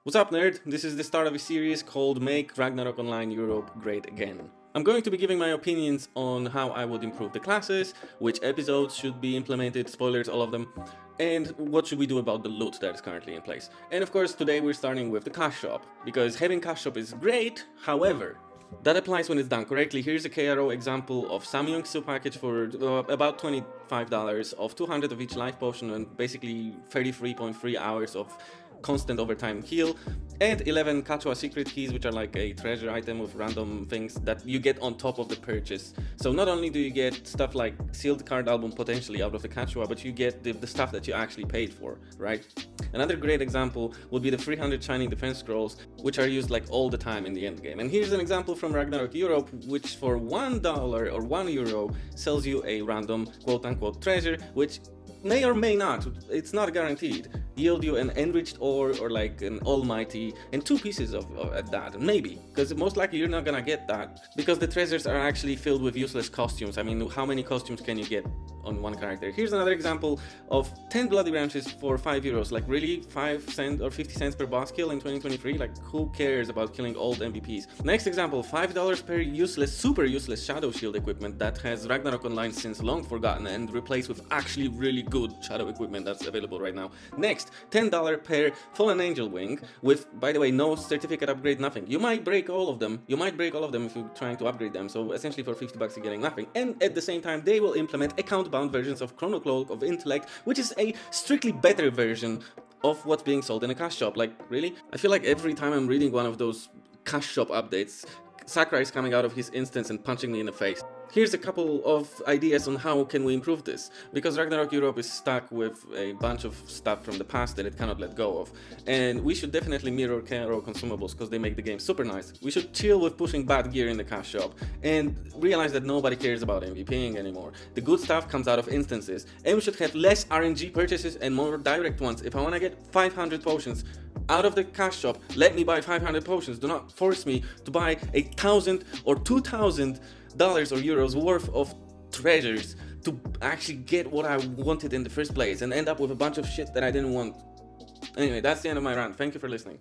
What's up, nerd? This is the start of a series called Make Ragnarok Online Europe Great Again. I'm going to be giving my opinions on how I would improve the classes, which episodes should be implemented, spoilers, all of them, and what should we do about the loot that is currently in place. And of course, today we're starting with the cash shop, because having cash shop is great, however, that applies when it's done correctly. Here's a KRO example of Samyung Su package for about $25 of 200 of each life potion and basically 33.3 hours of constant overtime heal, and 11 Kachua secret keys, which are like a treasure item with random things that you get on top of the purchase. So not only do you get stuff like sealed card album potentially out of the Kachua, but you get the stuff that you actually paid for, right? Another great example would be the 300 shining defense scrolls, which are used like all the time in the end game. And here's an example from Ragnarok Europe, which for $1 or €1 sells you a random quote-unquote treasure, which may or may not, it's not guaranteed, yield you an enriched ore or like an almighty and 2 pieces of that, maybe, because most likely you're not gonna get that because the treasures are actually filled with useless costumes. I mean, how many costumes can you get on one character? Here's another example of 10 bloody branches for €5. Like, really, 5 cents or 50 cents per boss kill in 2023? Like, who cares about killing old MVPs? Next example, $5 per useless, super useless shadow shield equipment that has Ragnarok Online since long forgotten and replaced with actually really good shadow equipment that's available right now. Next, $10 per Fallen Angel wing with, by the way, no certificate upgrade, nothing. You might break all of them. You might break all of them if you're trying to upgrade them. So essentially for $50 you're getting nothing. And at the same time, they will implement account-bound versions of Chrono Cloak of Intellect, which is a strictly better version of what's being sold in a cash shop. Like, really? I feel like every time I'm reading one of those cash shop updates, Sakurai is coming out of his instance and punching me in the face. Here's a couple of ideas on how can we improve this, because Ragnarok Europe is stuck with a bunch of stuff from the past that it cannot let go of, and we should definitely mirror KRO consumables because they make the game super nice. We should chill with pushing bad gear in the cash shop and realize that nobody cares about MVPing anymore. The good stuff comes out of instances, and we should have less RNG purchases and more direct ones. If I want to get 500 potions out of the cash shop, let me buy 500 potions. Do not force me to buy 1,000 or 2,000 dollars or euros worth of treasures to actually get what I wanted in the first place and end up with a bunch of shit that I didn't want. Anyway, that's the end of my rant. Thank you for listening.